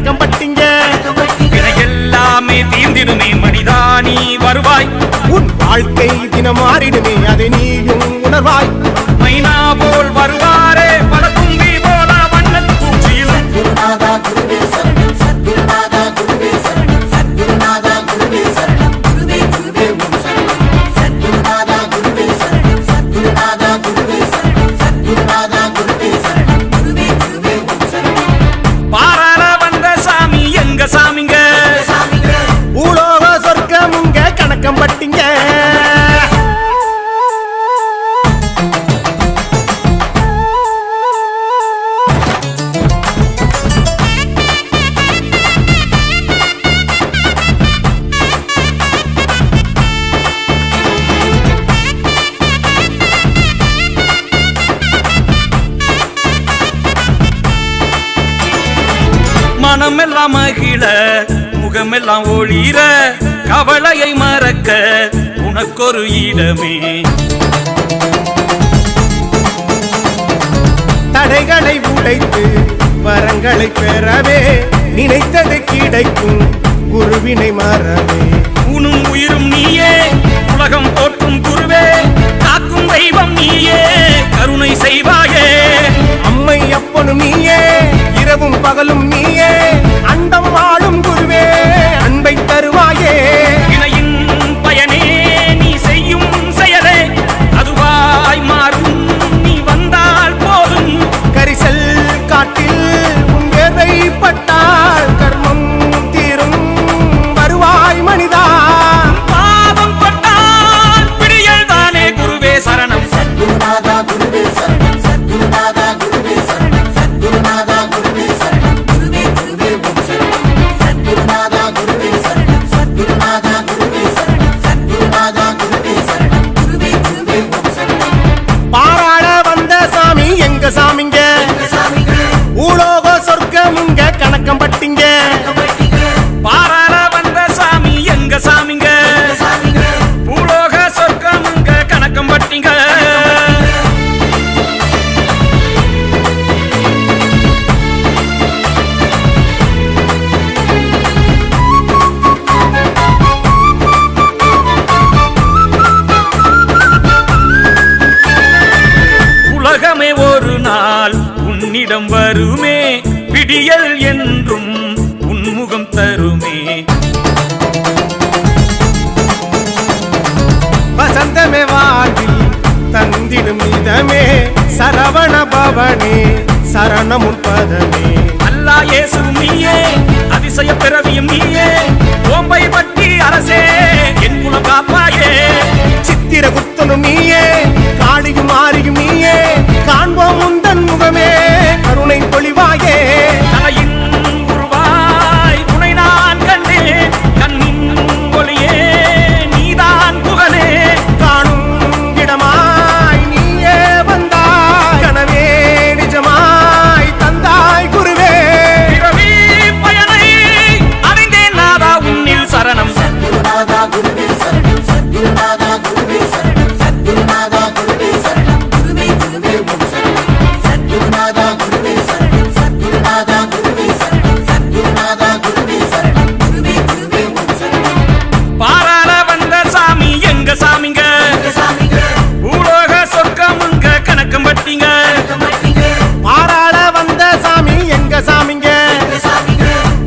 கணக்கம் பட்டிங்க எல்லாமே தீர்ந்திடுமே மனிதானி வருவாய் உன் வாழ்க்கை தினம் மாறிடுமே அதை நீயும் உணர்வாய் மைனா போல் வருவாரே பல தும்பி போல வண்ணத் பூச்சியில் சத்குருநாதா குருவே சரணம் சத்குருநாதா குருவே சரணம் சத்குருநாதா குருவே சரணம் குருவே குருவே ஓம் சரணம் சத்குருநாதா குருவே சரணம் சத்குருநாதா குருவே சரணம் சத்குருநாதா குருவே சரணம் குருவே குருவே ஓம் சரணம் பாராள வந்த சாமி எங்க சாமிங்க பூலோக சொர்க்கமுங்க கணக்கம் பட்டிங்க மனமெல்லாம் மகிழ முகமெல்லாம் ஒளிர கவலையை மறக்க உனக்கொரு இடமே தடைகளை உடைத்து வரங்களை பெறவே நினைத்தது கிடைக்கும் குருவினை மறவே உனும் உயிரும் நீயே உலகம் போற்றும் குருவே காக்கும் தெய்வம் நீயே கருணை செய்வாயே அம்மை அப்பனும் நீயே இரவும் பகலும் நீயே அண்டம் வாழும் குருவே அன்பை தருவாயே இணையின் பயனே நீ செய்யும் செயலே அதுவாய் மாறும் நீ வந்தால் போதும் கரிசல் காட்டில் உன் வேர்வை பட்டால் கர்மம் தீரும் வருவாய் மனிதா பாவம் பட்டால் பிடியல் தானே குருவே சரணம் சத்குருநாதா குருவே சரணம் சத்குருநாதா குருவே சரணம் சத்குருநாதா குருவே சரணம் குருவே குருவே ஓம் சரணம் சத்குருநாதா குருவே சரணம் சத்குருநாதா குருவே சரணம் சத்குருநாதா குருவே சரணம் குருவே குருவே ஓம் சரணம் பாராள வந்த சாமி எங்க சாமிங்க பூலோக சொர்க்கமுங்க கணக்கம் பட்டிங்க பாராள வந்த சாமி எங்க சாமிங்க பூலோக சொர்க்கமுங்க கணக்கம் பட்டிங்க உலகமே ஒரு நாள் உன்னிடம் வருமே விடியல் என்றும் உன்முகம் தருமே வசந்தமே வாழ்வில் தந்திடும் இதமே சரவண பவனே சரணமுன் பதமே அல்லா இயேசு நீயே அதிசய பிறவியும் நீயே ஓம்பை பட்டி அரசே என் குலம் காப்பாயே சித்திர குத்தனும் நீயே காளியும் ஆரியும் நீயே காண்போம் உந்தன் முகமே கருணை பொழிவாயே தலையின் உருவாய் உனை நான் கண்டேன் கண்ணின் ஒளியே நீதான் புகழே காணும் இடமாய் நீயே வந்தாய் கனவே நிஜமாய் தந்தாய் குருவே பிறவி பயனை அறிந்தேன் நாதா உன்னில் சரணம் சத்குருநாதா குருவே சரணம் சத்குருநாதா குருவே சரணம் சத்குருநாதா குருவே சரணம் குருவே குருவே ஓம் சரணம் சத்குருநாதா குருவே சரணம் சத்குருநாதா குருவே சரணம் சத்குருநாதா குருவே சரணம் குருவே குருவே ஓம் சரணம் பாராள வந்த சாமி எங்க சாமிங்க பூலோக சொர்க்கமுங்க கணக்கம் பட்டிங்க பாராள வந்த சாமி எங்க சாமிங்க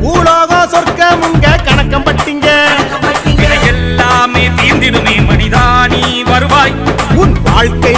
பூலோக சொர்க்கமுங்க கணக்கம் பட்டிங்க எல்லாமே தீர்ந்திடுமே மனிதானி வருவாய் உன் வாழ்க்கை